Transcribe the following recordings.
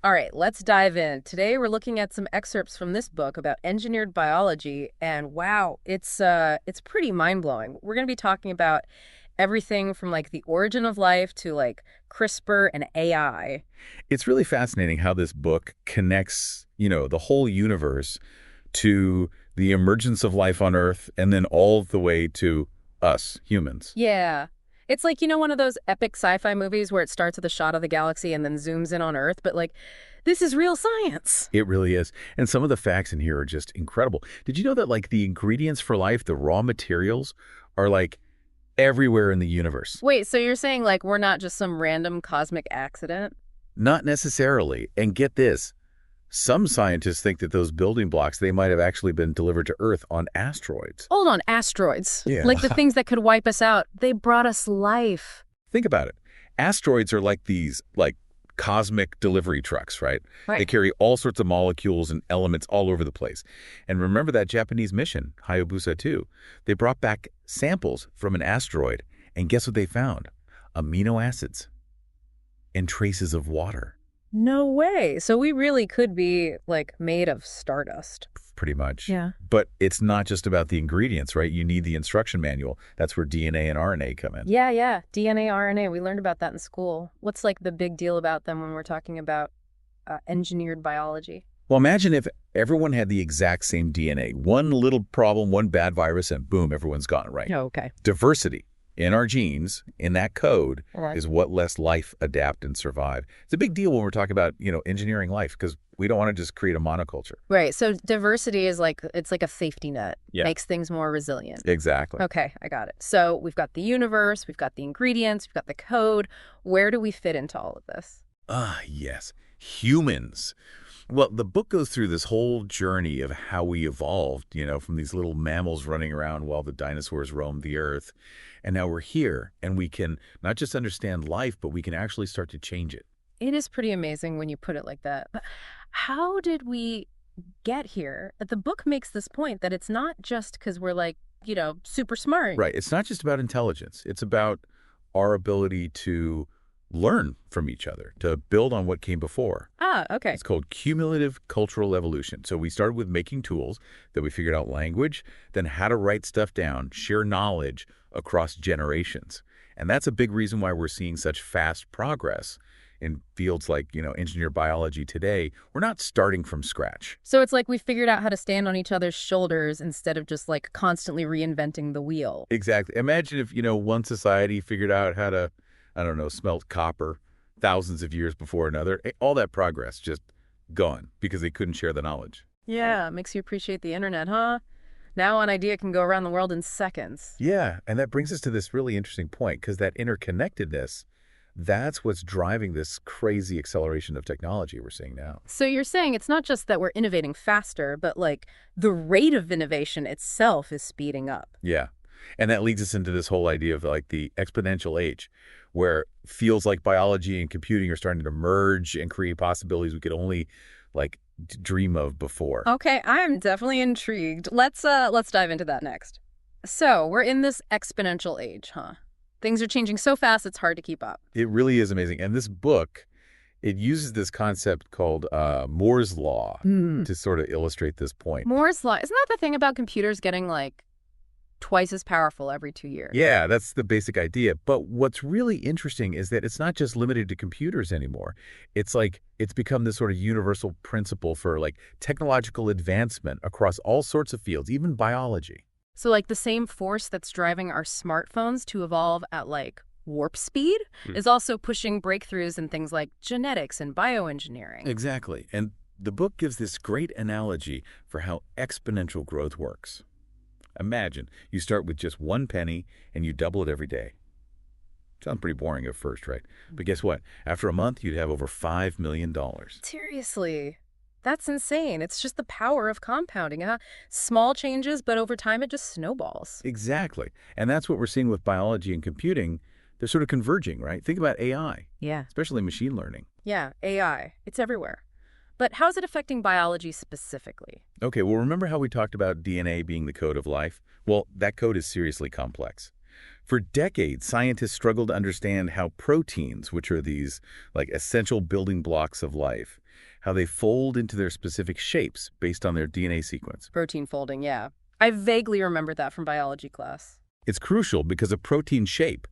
All right, let's dive in. Today we're looking at some excerpts from this book about engineered biology, and wow, it's pretty mind-blowing. We're going to be talking about everything from like the origin of life to like CRISPR and AI. It's really fascinating how this book connects, the whole universe to the emergence of life on Earth and then all the way to us, humans. Yeah. It's like, one of those epic sci-fi movies where it starts with a shot of the galaxy and then zooms in on Earth, but like this is real science. It really is. And some of the facts in here are just incredible. Did you know that like the ingredients for life, the raw materials, are like everywhere in the universe? Wait, so you're saying like we're not just some random cosmic accident? Not necessarily. And get this. Some scientists think that those building blocks, they might have actually been delivered to Earth on asteroids. Hold on, asteroids. Yeah. Like the things that could wipe us out. They brought us life. Think about it. Asteroids are like these, cosmic delivery trucks, right? Right. They carry all sorts of molecules and elements all over the place. And remember that Japanese mission, Hayabusa 2? They brought back samples from an asteroid, and guess what they found? Amino acids and traces of water. No way. So we really could be like made of stardust. Pretty much. Yeah. But it's not just about the ingredients, right? You need the instruction manual. That's where DNA and RNA come in. Yeah. DNA, RNA. We learned about that in school. What's like the big deal about them when we're talking about engineered biology? Well, imagine if everyone had the exact same DNA. One little problem, one bad virus, and boom, everyone's gone, right? Oh, okay. Diversity in our genes, in that code, Right. is what lets life adapt and survive. It's a big deal when we're talking about, engineering life, because we don't want to just create a monoculture. Right. So diversity is like, it's like a safety net. Yeah. Makes things more resilient. Exactly. Okay, I got it. So we've got the universe, we've got the ingredients, we've got the code. Where do we fit into all of this? Yes. Humans. Well, the book goes through this whole journey of how we evolved, from these little mammals running around while the dinosaurs roamed the earth. And now we're here, and we can not just understand life, but we can actually start to change it. It is pretty amazing when you put it like that. But how did we get here? The book makes this point that it's not just because we're like, super smart. Right. It's not just about intelligence. It's about our ability to learn from each other, to build on what came before. Okay. It's called cumulative cultural evolution. So we started with making tools, then we figured out language, then how to write stuff down, share knowledge across generations. And that's a big reason why we're seeing such fast progress in fields like, engineered biology today. We're not starting from scratch. So it's like we figured out how to stand on each other's shoulders instead of just like constantly reinventing the wheel. Exactly. Imagine if, one society figured out how to, smelt copper thousands of years before another. All that progress just gone because they couldn't share the knowledge. Yeah, makes you appreciate the internet, huh? Now an idea can go around the world in seconds. Yeah, and that brings us to this really interesting point, because that interconnectedness, that's what's driving this crazy acceleration of technology we're seeing now. So you're saying it's not just that we're innovating faster, but like the rate of innovation itself is speeding up. Yeah, and that leads us into this whole idea of like the exponential age, where fields like biology and computing are starting to merge and create possibilities we could only dream of before. Okay, I'm definitely intrigued. Let's dive into that next. So we're in this exponential age, huh? Things are changing so fast it's hard to keep up. It really is amazing. And this book, it uses this concept called Moore's Law to sort of illustrate this point. Moore's Law, isn't that the thing about computers getting like twice as powerful every 2 years? Yeah, that's the basic idea. But what's really interesting is that it's not just limited to computers anymore. It's become this sort of universal principle for technological advancement across all sorts of fields, even biology. So like the same force that's driving our smartphones to evolve at warp speed is also pushing breakthroughs in things like genetics and bioengineering. Exactly. And the book gives this great analogy for how exponential growth works. Imagine you start with just 1 penny and you double it every day. Sounds pretty boring at first, right? But guess what? After a month, you'd have over $5 million. Seriously. That's insane. It's just the power of compounding, huh? Small changes, but over time it just snowballs. Exactly. And that's what we're seeing with biology and computing. They're sort of converging, right? Think about AI, Yeah. especially machine learning. Yeah, AI. It's everywhere. But how's it affecting biology specifically? Okay, well, remember how we talked about DNA being the code of life? Well, that code is seriously complex. For decades, scientists struggled to understand how proteins, which are these essential building blocks of life, how they fold into their specific shapes based on their DNA sequence. Protein folding, yeah. I vaguely remember that from biology class. It's crucial because a protein shape,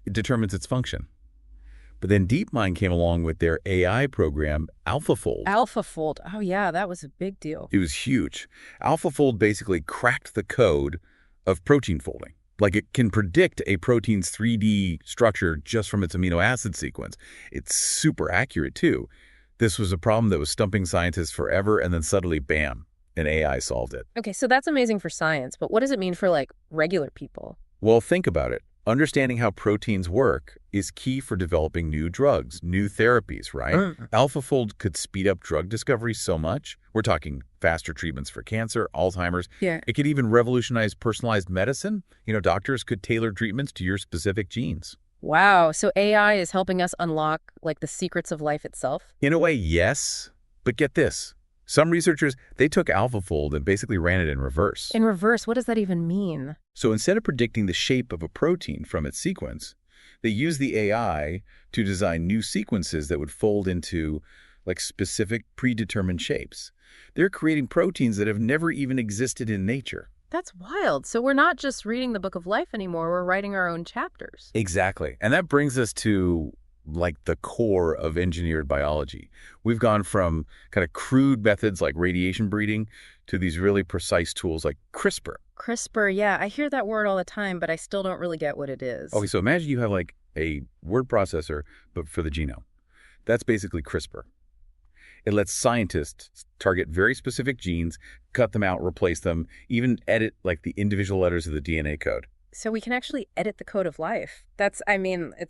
it determines its function. But then DeepMind came along with their AI program, AlphaFold. AlphaFold. Oh, yeah, that was a big deal. It was huge. AlphaFold basically cracked the code of protein folding. Like, it can predict a protein's 3D structure just from its amino acid sequence. It's super accurate, too. This was a problem that was stumping scientists forever, and then suddenly, bam, an AI solved it. Okay, so that's amazing for science, but what does it mean for, like, regular people? Well, think about it. Understanding how proteins work is key for developing new drugs, new therapies, right? AlphaFold could speed up drug discovery so much. We're talking faster treatments for cancer, Alzheimer's. Yeah. It could even revolutionize personalized medicine. Doctors could tailor treatments to your specific genes. Wow, so AI is helping us unlock, like, the secrets of life itself? In a way, yes. But get this. Some researchers, they took AlphaFold and basically ran it in reverse. In reverse, what does that even mean? So instead of predicting the shape of a protein from its sequence, they used the AI to design new sequences that would fold into like specific predetermined shapes. They're creating proteins that have never even existed in nature. That's wild. So we're not just reading the book of life anymore, we're writing our own chapters. Exactly. And that brings us to like the core of engineered biology. We've gone from kind of crude methods like radiation breeding to these really precise tools like CRISPR. CRISPR, yeah, I hear that word all the time, but I still don't really get what it is. Okay, so imagine you have like a word processor, but for the genome. That's basically CRISPR. It lets scientists target very specific genes, cut them out, replace them, even edit like the individual letters of the DNA code. So we can actually edit the code of life. It's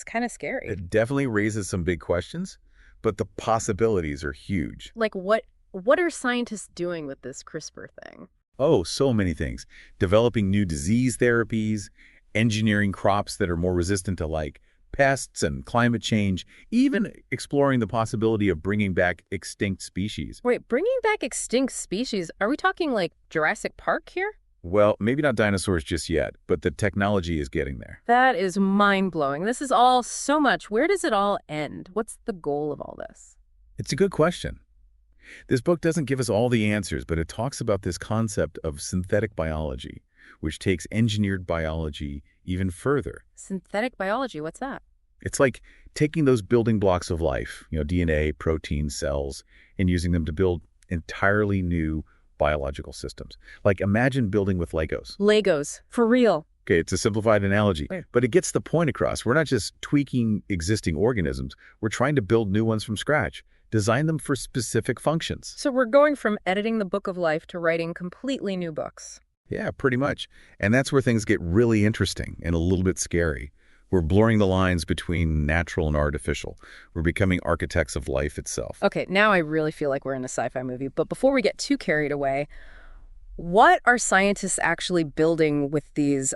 kind of scary. It definitely raises some big questions, but the possibilities are huge. Like what are scientists doing with this CRISPR thing? Oh, so many things. Developing new disease therapies, engineering crops that are more resistant to like pests and climate change, even exploring the possibility of bringing back extinct species. Wait, bringing back extinct species? Are we talking like Jurassic Park here? Well, maybe not dinosaurs just yet, but the technology is getting there. That is mind-blowing. This is all so much. Where does it all end? What's the goal of all this? It's a good question. This book doesn't give us all the answers, but it talks about this concept of synthetic biology, which takes engineered biology even further. Synthetic biology, what's that? It's like taking those building blocks of life, DNA, proteins, cells, and using them to build entirely new biological systems. Like imagine building with Legos. Legos, for real. Okay, it's a simplified analogy, but it gets the point across. We're not just tweaking existing organisms. We're trying to build new ones from scratch, design them for specific functions. So we're going from editing the book of life to writing completely new books. Yeah, pretty much. And that's where things get really interesting and a little bit scary. We're blurring the lines between natural and artificial. We're becoming architects of life itself. Okay, now I really feel like we're in a sci-fi movie. But before we get too carried away, what are scientists actually building with these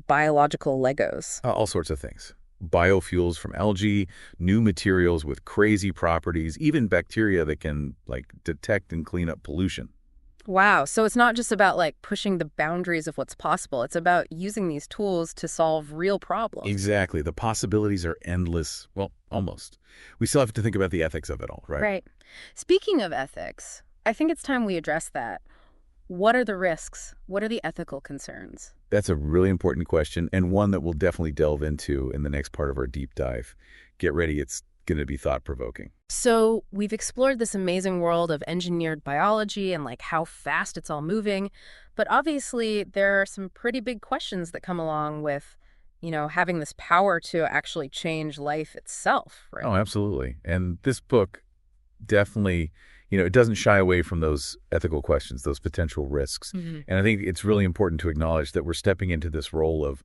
biological Legos? All sorts of things. Biofuels from algae, new materials with crazy properties, even bacteria that can detect and clean up pollution. Wow, so it's not just about pushing the boundaries of what's possible. It's about using these tools to solve real problems. Exactly. The possibilities are endless. Well, almost. We still have to think about the ethics of it all, right? Right. Speaking of ethics, I think it's time we address that. What are the risks? What are the ethical concerns? That's a really important question, and one that we'll definitely delve into in the next part of our deep dive. Get ready, it's going to be thought-provoking. So we've explored this amazing world of engineered biology and how fast it's all moving. But obviously, there are some pretty big questions that come along with, having this power to actually change life itself, right? Oh, absolutely. And this book definitely, it doesn't shy away from those ethical questions, those potential risks. Mm-hmm. And I think it's really important to acknowledge that we're stepping into this role of,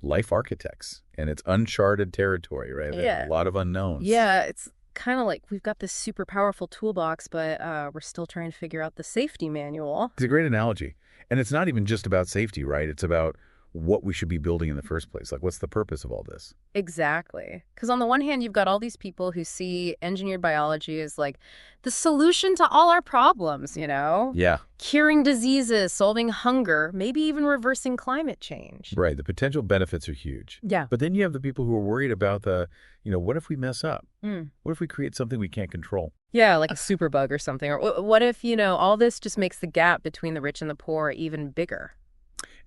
life architects, and it's uncharted territory, right? Yeah. A lot of unknowns. Yeah, it's kind of like we've got this super powerful toolbox, but we're still trying to figure out the safety manual. It's a great analogy. And it's not even just about safety, right? It's about what we should be building in the first place. Like, what's the purpose of all this? Exactly. Because on the one hand, you've got all these people who see engineered biology as like the solution to all our problems, you know? Yeah, Curing diseases, solving hunger, maybe even reversing climate change. right. The potential benefits are huge. Yeah. But then you have the people who are worried about what if we mess up? Mm. What if we create something we can't control? Yeah, like a superbug or something. Or what if, all this just makes the gap between the rich and the poor even bigger?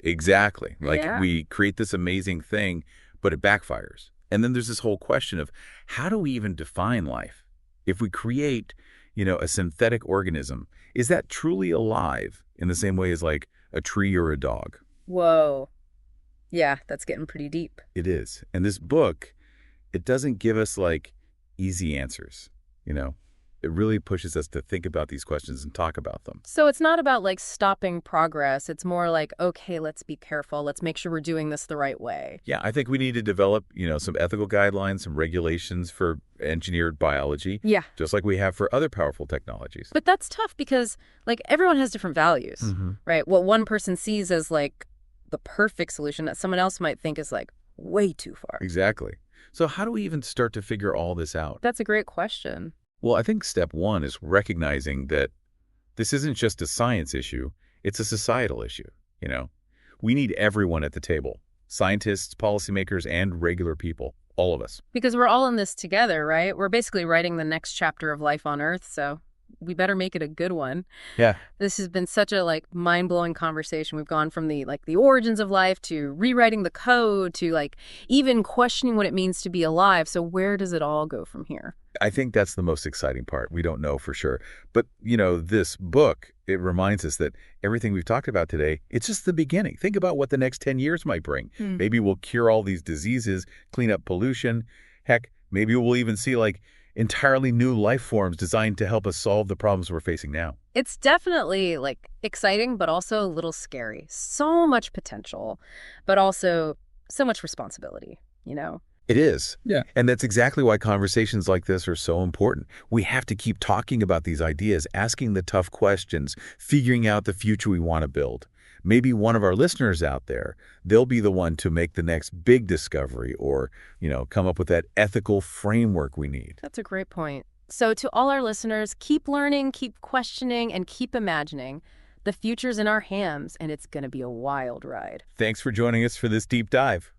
Exactly. Like Yeah. we create this amazing thing, but it backfires. And then there's this whole question of how do we even define life? If we create, a synthetic organism, is that truly alive in the same way as like a tree or a dog? Whoa. Yeah, that's getting pretty deep. It is. And this book, it doesn't give us like easy answers, It really pushes us to think about these questions and talk about them. So it's not about like stopping progress. It's more like, okay, let's be careful. Let's make sure we're doing this the right way. Yeah, I think we need to develop, some ethical guidelines, some regulations for engineered biology, Yeah. just like we have for other powerful technologies. But that's tough because like everyone has different values, right? What one person sees as like the perfect solution that someone else might think is like way too far. Exactly. So how do we even start to figure all this out? That's a great question. Well, I think step one is recognizing that this isn't just a science issue, it's a societal issue, We need everyone at the table, scientists, policymakers, and regular people, all of us. Because we're all in this together, right? We're basically writing the next chapter of life on Earth, so we better make it a good one. Yeah. This has been such a like mind-blowing conversation. We've gone from the origins of life to rewriting the code to like even questioning what it means to be alive. So where does it all go from here? I think that's the most exciting part. We don't know for sure. But, this book, it reminds us that everything we've talked about today, it's just the beginning. Think about what the next 10 years might bring. Maybe we'll cure all these diseases, clean up pollution. Heck, maybe we'll even see like entirely new life forms designed to help us solve the problems we're facing now. It's definitely like exciting, but also a little scary. So much potential, but also so much responsibility, It is. Yeah. And that's exactly why conversations like this are so important. We have to keep talking about these ideas, asking the tough questions, figuring out the future we want to build. Maybe one of our listeners out there, they'll be the one to make the next big discovery or, come up with that ethical framework we need. That's a great point. So to all our listeners, keep learning, keep questioning, and keep imagining. The future's in our hands, and it's going to be a wild ride. Thanks for joining us for this deep dive.